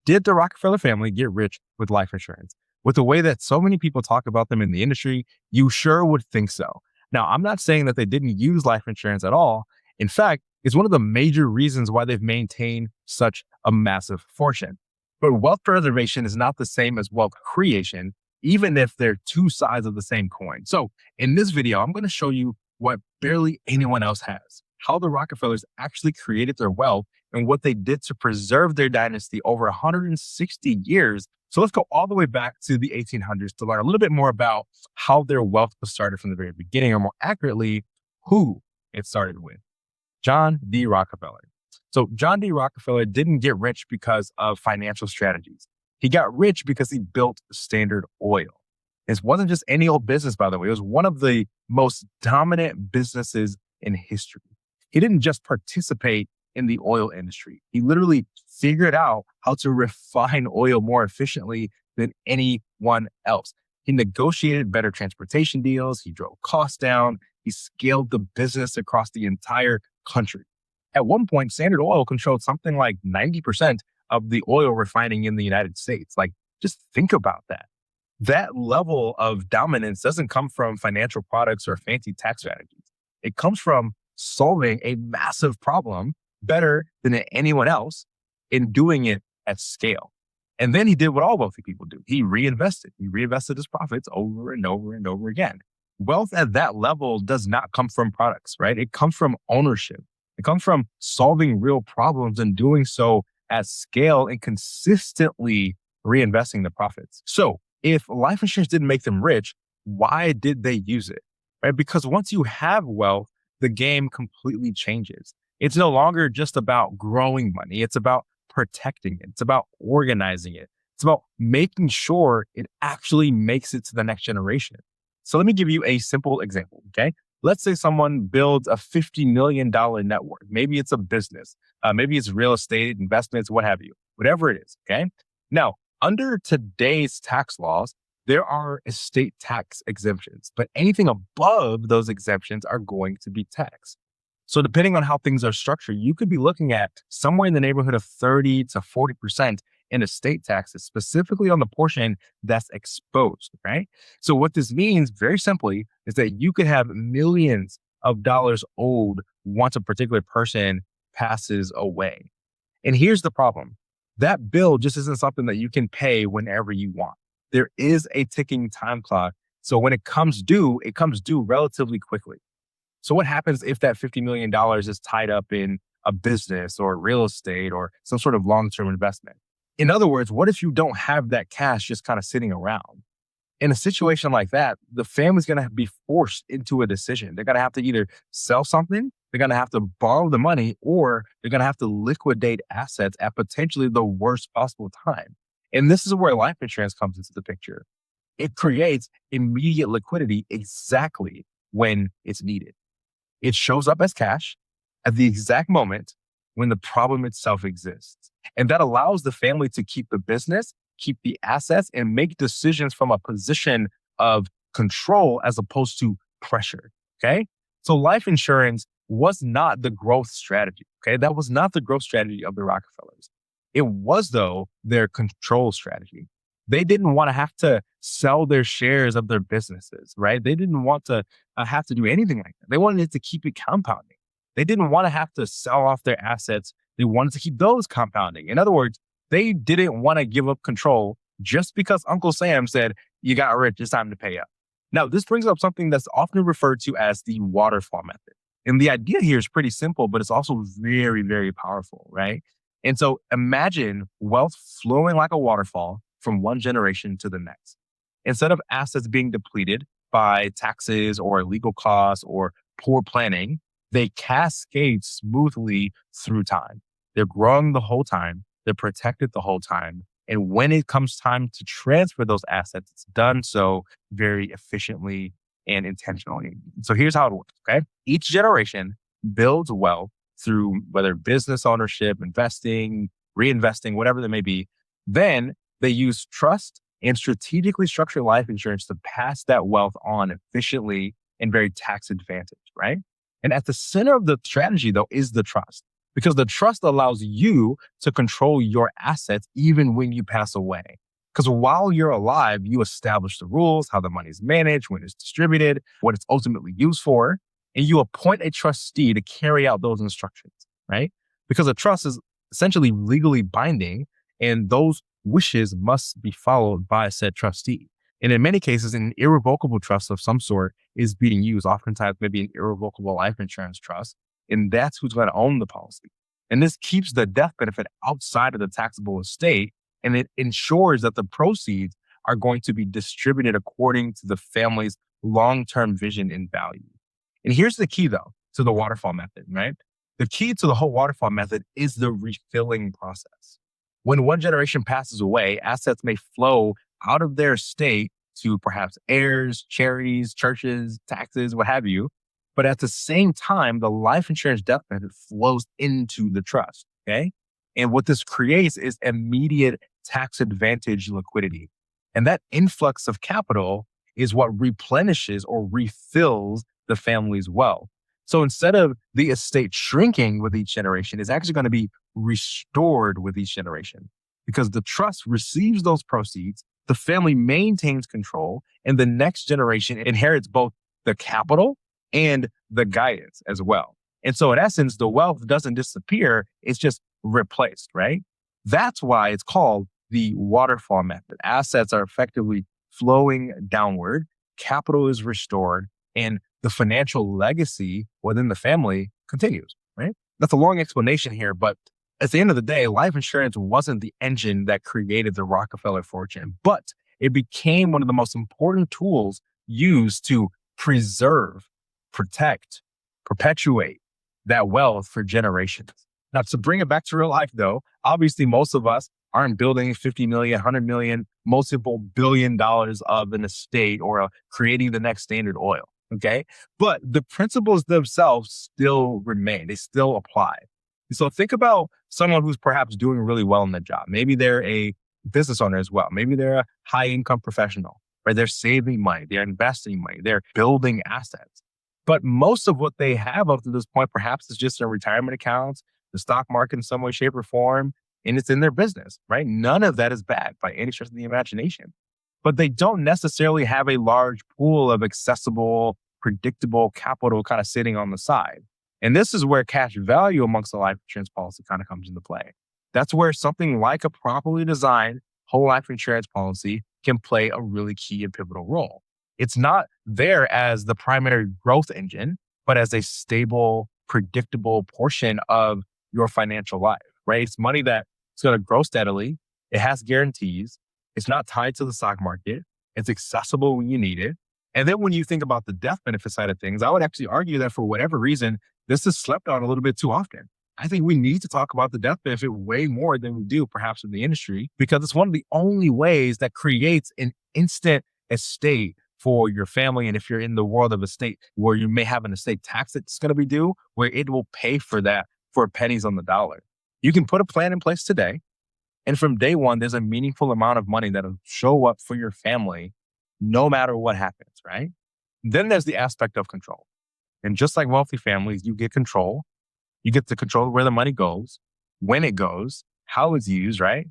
Did the Rockefeller family get rich with life insurance? With the way that so many people talk about them in the industry, you sure would think so. Now, I'm not saying that they didn't use life insurance at all. In fact, it's one of the major reasons why they've maintained such a massive fortune. But wealth preservation is not the same as wealth creation, even if they're two sides of the same coin. So in this video, I'm going to show you what barely anyone else has, how the Rockefellers actually created their wealth and what they did to preserve their dynasty over 160 years. So let's go all the way back to the 1800s to learn a little bit more about how their wealth was started from the very beginning, or more accurately, who it started with. John D. Rockefeller. So John D. Rockefeller didn't get rich because of financial strategies. He got rich because he built Standard Oil. This wasn't just any old business, by the way. It was one of the most dominant businesses in history. He didn't just participate in the oil industry. He literally figured out how to refine oil more efficiently than anyone else. He negotiated better transportation deals. He drove costs down. He scaled the business across the entire country. At one point, Standard Oil controlled something like 90% of the oil refining in the United States. Like, just think about that. That level of dominance doesn't come from financial products or fancy tax strategies. It comes from solving a massive problem better than anyone else in doing it at scale. And then he did what all wealthy people do. He reinvested. He reinvested his profits over and over and over again. Wealth at that level does not come from products, right? It comes from ownership. It comes from solving real problems and doing so at scale and consistently reinvesting the profits. So if life insurance didn't make them rich, why did they use it? Right? Because once you have wealth, the game completely changes. It's no longer just about growing money. It's about protecting it. It's about organizing it. It's about making sure it actually makes it to the next generation. So let me give you a simple example, okay? Let's say someone builds a $50 million net worth. Maybe it's a business. Maybe it's real estate, investments, what have you, whatever it is, okay? Now, under today's tax laws, there are estate tax exemptions, but anything above those exemptions are going to be taxed. So depending on how things are structured, you could be looking at somewhere in the neighborhood of 30 to 40% in estate taxes, specifically on the portion that's exposed, right? So what this means, very simply, is that you could have millions of dollars owed once a particular person passes away. And here's the problem. That bill just isn't something that you can pay whenever you want. There is a ticking time clock. So when it comes due relatively quickly. So what happens if that $50 million is tied up in a business or real estate or some sort of long-term investment? In other words, what if you don't have that cash just kind of sitting around? In a situation like that, the family's going to be forced into a decision. They're going to have to either sell something, they're going to have to borrow the money, or they're going to have to liquidate assets at potentially the worst possible time. And this is where life insurance comes into the picture. It creates immediate liquidity exactly when it's needed. It shows up as cash at the exact moment when the problem itself exists. And that allows the family to keep the business, keep the assets, and make decisions from a position of control as opposed to pressure. Okay. So life insurance was not the growth strategy. Okay. That was not the growth strategy of the Rockefellers. It was, though, their control strategy. They didn't want to have to sell their shares of their businesses, right? They didn't want to have to do anything like that. They wanted it to keep it compounding. They didn't want to have to sell off their assets. They wanted to keep those compounding. In other words, they didn't want to give up control just because Uncle Sam said, you got rich, it's time to pay up. Now, this brings up something that's often referred to as the waterfall method. And the idea here is pretty simple, but it's also very, very powerful, right? And so imagine wealth flowing like a waterfall from one generation to the next. Instead of assets being depleted by taxes or legal costs or poor planning, they cascade smoothly through time. They're growing the whole time. They're protected the whole time. And when it comes time to transfer those assets, it's done so very efficiently and intentionally. So here's how it works, okay? Each generation builds wealth through whether business ownership, investing, reinvesting, whatever that may be. Then they use trust and strategically structure life insurance to pass that wealth on efficiently and very tax advantaged, right? And at the center of the strategy, though, is the trust. because the trust allows you to control your assets even when you pass away. Because while you're alive, you establish the rules, how the money is managed, when it's distributed, what it's ultimately used for, and you appoint a trustee to carry out those instructions, right? Because a trust is essentially legally binding, and those wishes must be followed by said trustee. And in many cases, an irrevocable trust of some sort is being used, oftentimes maybe an irrevocable life insurance trust, and that's who's going to own the policy. And this keeps the death benefit outside of the taxable estate, and it ensures that the proceeds are going to be distributed according to the family's long-term vision and value. And here's the key, though, to the waterfall method, right? The key to the whole waterfall method is the refilling process. When one generation passes away, assets may flow out of their estate to perhaps heirs, charities, churches, taxes, what have you. But at the same time, the life insurance death benefit flows into the trust. Okay. And what this creates is immediate tax advantage liquidity. And that influx of capital is what replenishes or refills the family's wealth. So instead of the estate shrinking with each generation, it's actually going to be restored with each generation because the trust receives those proceeds, the family maintains control, and the next generation inherits both the capital and the guidance as well. And so in essence, the wealth doesn't disappear, it's just replaced, right? That's why it's called the waterfall method. Assets are effectively flowing downward, capital is restored, and the financial legacy within the family continues, right? That's a long explanation here, but at the end of the day, life insurance wasn't the engine that created the Rockefeller fortune, but it became one of the most important tools used to preserve, protect, perpetuate that wealth for generations. Now, to bring it back to real life, though, obviously most of us aren't building 50 million, 100 million, multiple $billion of an estate or creating the next Standard Oil. Okay. But the principles themselves still remain. They still apply. So think about someone who's perhaps doing really well in their job. Maybe they're a business owner as well. Maybe they're a high income professional, right? They're saving money. They're investing money. They're building assets. But most of what they have up to this point, perhaps is just their retirement accounts, the stock market in some way, shape or form, and it's in their business, right? None of that is bad by any stretch of the imagination. But they don't necessarily have a large pool of accessible, predictable capital kind of sitting on the side. And this is where cash value amongst the life insurance policy kind of comes into play. That's where something like a properly designed whole life insurance policy can play a really key and pivotal role. It's not there as the primary growth engine, but as a stable, predictable portion of your financial life, right? It's money that's going to grow steadily. It has guarantees. It's not tied to the stock market. It's accessible when you need it. And then when you think about the death benefit side of things, I would actually argue that for whatever reason, this is slept on a little bit too often. I think we need to talk about the death benefit way more than we do perhaps in the industry, because it's one of the only ways that creates an instant estate for your family. And if you're in the world of estate where you may have an estate tax that's going to be due, where it will pay for that for pennies on the dollar. You can put a plan in place today. And from day one, there's a meaningful amount of money that'll show up for your family no matter what happens, right? Then there's the aspect of control. And just like wealthy families, you get control. You get to control where the money goes, when it goes, how it's used, right?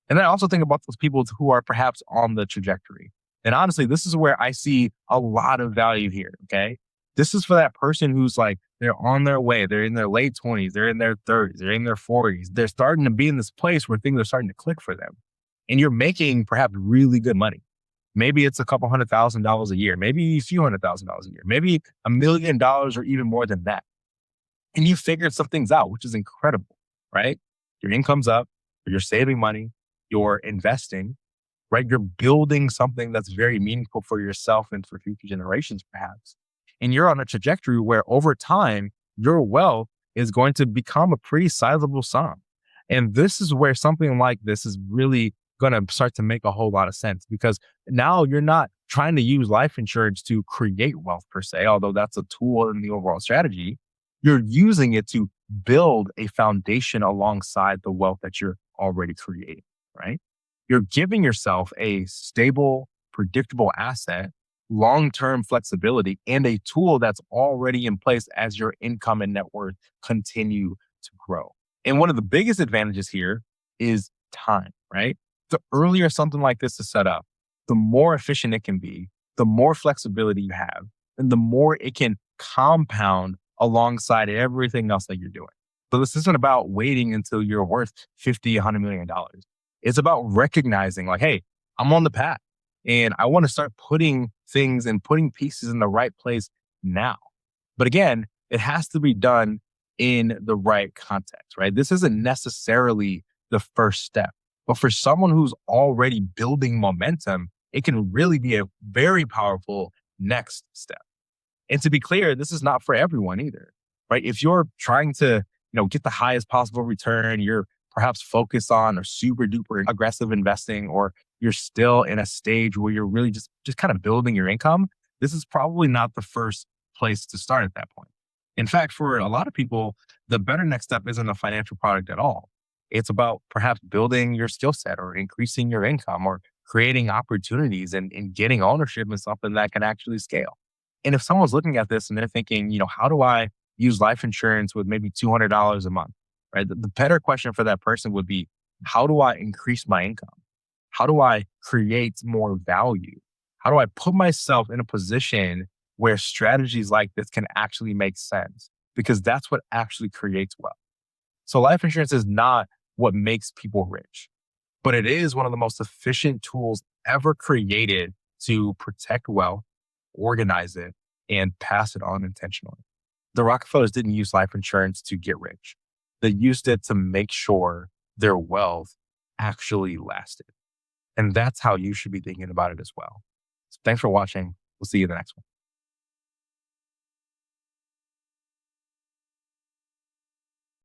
And then I also think about those people who are perhaps on the trajectory. And honestly, this is where I see a lot of value here, okay? This is for that person who's like, they're on their way. They're in their late 20s. They're in their 30s. They're in their 40s. They're starting to be in this place where things are starting to click for them. And you're making perhaps really good money. Maybe it's a couple $100,000 a year, maybe a few $100,000 a year, maybe $1 million or even more than that. And you figured some things out, which is incredible, right? Your income's up, you're saving money, you're investing, right? You're building something that's very meaningful for yourself and for future generations, perhaps. And you're on a trajectory where over time, your wealth is going to become a pretty sizable sum. And this is where something like this is really going to start to make a whole lot of sense, because now you're not trying to use life insurance to create wealth per se, although that's a tool in the overall strategy. You're using it to build a foundation alongside the wealth that you're already creating, right? You're giving yourself a stable, predictable asset, long-term flexibility, and a tool that's already in place as your income and net worth continue to grow. And one of the biggest advantages here is time, right? The earlier something like this is set up, the more efficient it can be, the more flexibility you have, and the more it can compound alongside everything else that you're doing. So this isn't about waiting until you're worth 50, $100 million. It's about recognizing like, hey, I'm on the path and I want to start putting things and putting pieces in the right place now. But again, it has to be done in the right context, right? This isn't necessarily the first step, but for someone who's already building momentum, it can really be a very powerful next step. And to be clear, this is not for everyone either, right? If you're trying to, get the highest possible return, you're perhaps focused on or super duper aggressive investing, or you're still in a stage where you're really just kind of building your income, this is probably not the first place to start at that point. In fact, for a lot of people, the better next step isn't a financial product at all. It's about perhaps building your skill set or increasing your income or creating opportunities and getting ownership in something that can actually scale. And if someone's looking at this and they're thinking, how do I use life insurance with maybe $200 a month, right? The better question for that person would be, how do I increase my income? How do I create more value? How do I put myself in a position where strategies like this can actually make sense? Because that's what actually creates wealth. So life insurance is not what makes people rich, but it is one of the most efficient tools ever created to protect wealth, organize it, and pass it on intentionally. The Rockefellers didn't use life insurance to get rich. They used it to make sure their wealth actually lasted. And that's how you should be thinking about it as well. So thanks for watching. We'll see you in the next one.